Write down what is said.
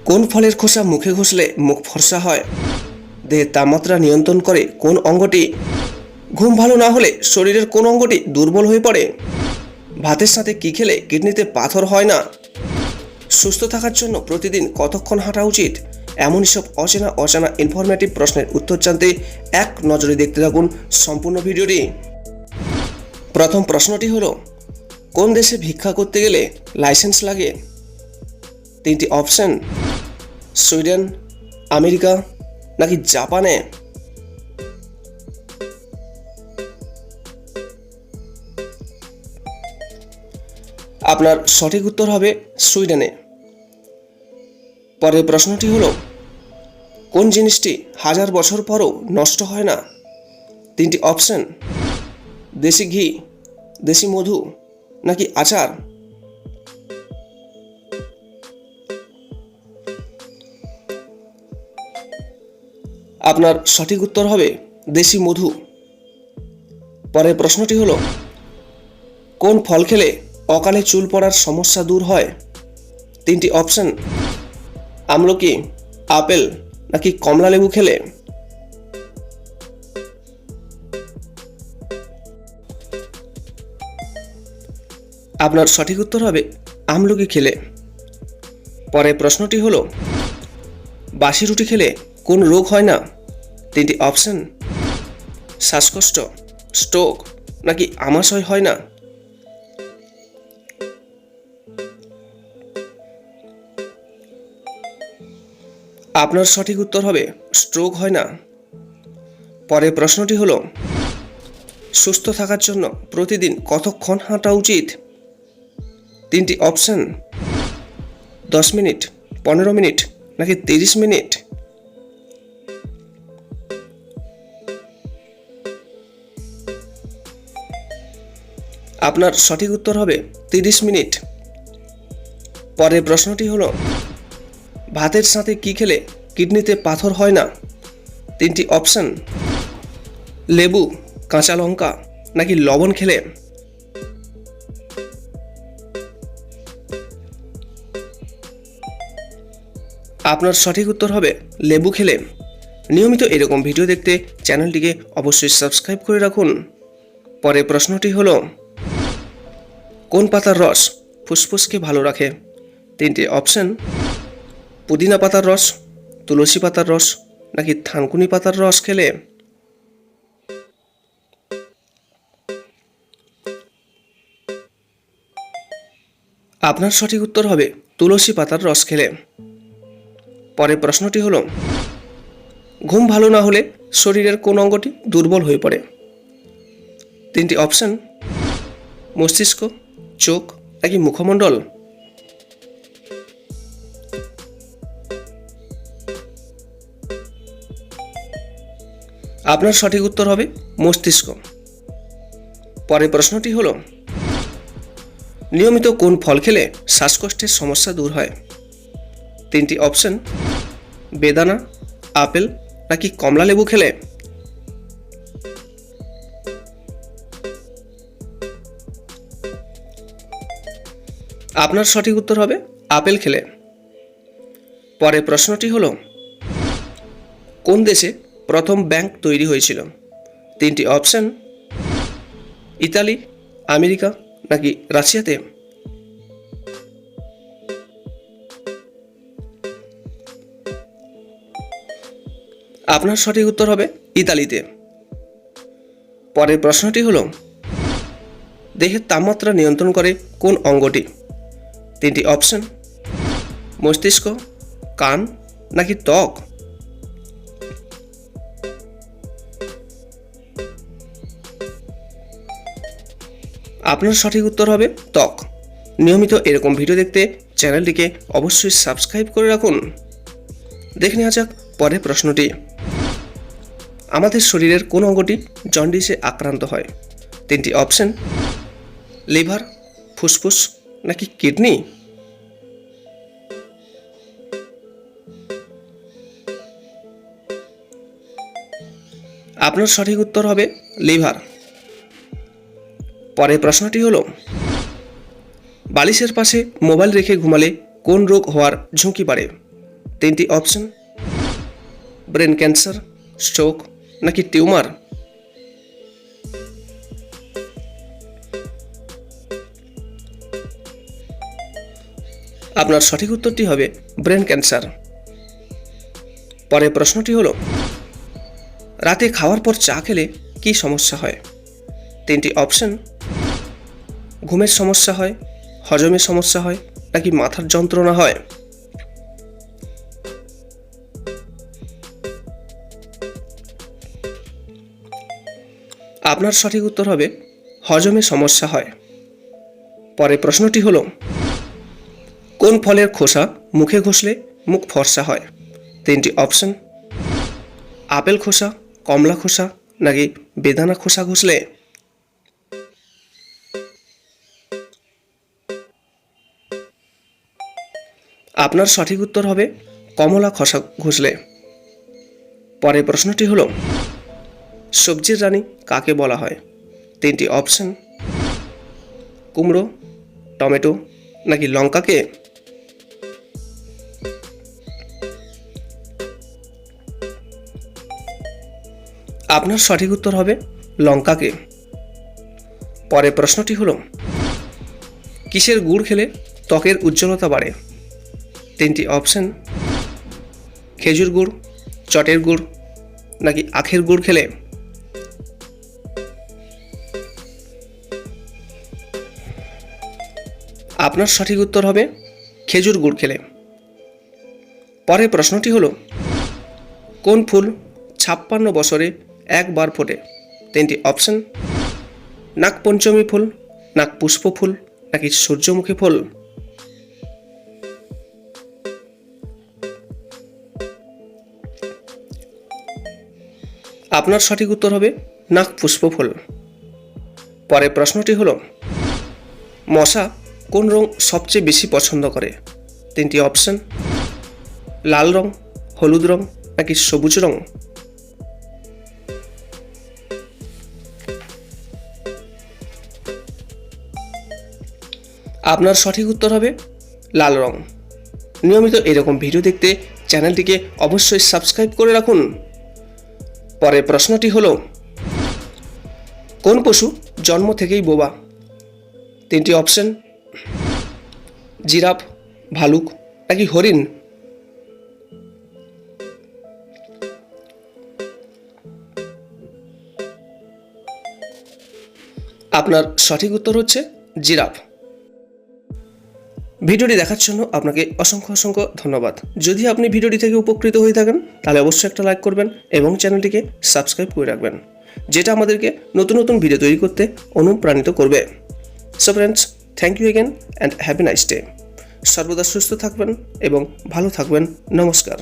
কোন ফলের খোসা মুখে ঘষলে মুখ ফর্সা হয়? দেহের তাপমাত্রা নিয়ন্ত্রণ করে কোন অঙ্গটি? ঘুম ভালো না হলে শরীরের কোন অঙ্গটি দুর্বল হয়ে পড়ে? ভাতের সাথে কি খেলে কিডনিতে পাথর হয় না? সুস্থ থাকার জন্য প্রতিদিন কতক্ষণ হাঁটা উচিত? এমনই সব অজানা ইনফরমেটিভ প্রশ্নের উত্তর জানতে এক নজরে দেখতে থাকুন সম্পূর্ণ ভিডিওটি। প্রথম প্রশ্নটি হলো, কোন দেশে ভিক্ষা করতে গেলে লাইসেন্স লাগে? তিনটি অপশন: সুইডেন, আমেরিকা নাকি জাপানে? আপনার সঠিক উত্তর হবে সুইডেনে। পরের প্রশ্নটি হলো, কোন জিনিসটি 1000 বছর পরও নষ্ট হয় না? তিনটি অপশন: দেশি ঘি, দেশি মধু নাকি আচার? আপনার সঠিক উত্তর হবে দেশি মধু। পরের প্রশ্নটি হলো, কোন ফল খেলে অকালে চুল পড়ার সমস্যা দূর হয়? তিনটি অপশন: আমলকি, আপেল নাকি কমলা লেবু খেলে? আপনার সঠিক উত্তর হবে আমলকি খেলে। পরের প্রশ্নটি হলো, বাসি রুটি খেলে কোন রোগ হয় না? তিনটি অপশন: শ্বাসকষ্ট, স্ট্রোক নাকি আমাশয় হয় না? আপনার সঠিক উত্তর হবে স্ট্রোক হয় না। পরের প্রশ্নটি হলো, সুস্থ থাকার জন্য প্রতিদিন কতক্ষণ হাঁটা উচিত? তিনটি অপশন: 10 মিনিট, 15 মিনিট নাকি 30 মিনিট? আপনার সঠিক উত্তর হবে 30 মিনিট। পরের প্রশ্নটি হলো, ভাতের সাথে কি খেলে কিডনিতে পাথর হয় না? তিনটি অপশন: লেবু, কাঁচা লঙ্কা নাকি লবণ খেলে? আপনার সঠিক উত্তর হবে লেবু খেলে। নিয়মিত এরকম ভিডিও দেখতে চ্যানেলটিকে অবশ্যই সাবস্ক্রাইব করে রাখুন। পরের প্রশ্নটি হলো, কোন পাতার রস ফুসফুসকে ভালো রাখে? তিনটি অপশন: পুদিনা পাতার রস, তুলসী পাতার রস নাকি থানকুনি পাতার রস খেলে? আপনার সঠিক উত্তর হবে তুলসী পাতার রস খেলে। পরের প্রশ্নটি হলো, ঘুম ভালো না হলে শরীরের কোন অঙ্গটি দুর্বল হয়ে পড়ে? তিনটি অপশন: মস্তিষ্ক, চোখ নাকি মুখমণ্ডল? আপনার সঠিক উত্তর হবে মস্তিষ্ক। পরের প্রশ্নটি হলো, নিয়মিত কোন ফল খেলে শ্বাসকষ্টের সমস্যা দূর হয়? তিনটি অপশন: বেদানা, আপেল নাকি কমলা লেবু খেলে? আপনার সঠিক উত্তর হবে আপেল খেলে। পরের প্রশ্নটি হলো, কোন দেশে প্রথম ব্যাংক তৈরি হয়েছিল? তিনটি অপশন: ইতালি, আমেরিকা নাকি রাশিয়াতে? আপনার সঠিক উত্তর হবে ইতালিতে। পরের প্রশ্নটি হলো, দেহের তাপমাত্রা নিয়ন্ত্রণ করে কোন অঙ্গটি? তিনটি অপশন: মস্তিষ্ক, কান নাকি ত্বক? আপনার সঠিক উত্তর হবে ত্বক। নিয়মিত এরকম ভিডিও দেখতে চ্যানেলটিকে অবশ্যই সাবস্ক্রাইব করে রাখুন। দেখে নেওয়া যাক পরের প্রশ্নটি। আমাদের শরীরের কোন অঙ্গটি জন্ডিসে আক্রান্ত হয়? তিনটি অপশন: লিভার, ফুসফুস নাকি কিডনি? আপনার সঠিক উত্তর হবে লিভার। পরের প্রশ্নটি হলো, বালিশের পাশে মোবাইল রেখে ঘুমালে কোন রোগ হওয়ার ঝুঁকি বাড়ে? তিনটি অপশন, ব্রেন ক্যান্সার, স্ট্রোক নাকি টিউমার। আপনার সঠিক উত্তরটি হবে ব্রেন ক্যান্সার। পরের প্রশ্নটি হলো, রাতে খাওয়ার পর চা খেলে কি সমস্যা হয়? তিনটি অপশন, ঘুমের সমস্যা হয়, হজমের সমস্যা হয় নাকি মাথার যন্ত্রণা হয়। আপনার সঠিক উত্তর হবে হজমের সমস্যা হয়। পরের প্রশ্নটি হলো, কোন ফলের খোসা মুখে ঘষলে মুখ ফর্সা হয়? তিনটি অপশন, আপেল খোসা, কমলা খোসা নাকি বেদানা খোসা ঘষলে। আপনার সঠিক উত্তর হবে কমলা খোসা ঘষলে। পরের প্রশ্নটি হলো, সবজির রানী কাকে বলা হয়? তিনটি অপশন, কুমড়ো, টমেটো নাকি লঙ্কাকে। আপনার সঠিক উত্তর হবে লঙ্কাকে। পরের প্রশ্নটি হলো, কিসের গুড় খেলে ত্বকের উজ্জ্বলতা বাড়ে? তিনটি অপশন, খেজুর গুড়, চটের গুড় নাকি আখের গুড় খেলে। আপনার সঠিক উত্তর হবে খেজুর গুড় খেলে। পরের প্রশ্নটি হলো, কোন ফুল 56 বছরে একবার ফোটে? তিনটি অপশন, নাগপঞ্চমী ফুল, নাগপুষ্প ফুল নাকি সূর্যমুখী ফুল। আপনার সঠিক উত্তর হবে নাগপুষ্প ফুল। পরের প্রশ্নটি হলো, মশা কোন রং সবচেয়ে বেশি পছন্দ করে? তিনটি অপশন, লাল রং, হলুদ রং নাকি সবুজ রং। আপনার সঠিক উত্তর হবে লাল রং। নিয়মিত এরকম ভিডিও দেখতে চ্যানেলটিকে অবশ্যই সাবস্ক্রাইব করে রাখুন। পরের প্রশ্নটি হলো, কোন পশু জন্ম থেকেই বোবা? তিনটি অপশন, জিরাফ, ভালুক নাকি হরিণ। আপনার সঠিক উত্তর হচ্ছে জিরাফ। ভিডিওটি দেখার জন্য আপনাকে অসংখ্য অসংখ্য ধন্যবাদ। যদি আপনি ভিডিওটি থেকে উপকৃত হয়ে থাকেন তাহলে অবশ্যই একটা লাইক করবেন এবং চ্যানেলটিকে সাবস্ক্রাইব করে রাখবেন, যেটা আমাদেরকে নতুন নতুন ভিডিও তৈরি করতে অনুপ্রাণিত করবে। So friends, thank you again and have a nice day. সর্বদা সুস্থ থাকবেন এবং ভালো থাকবেন। নমস্কার।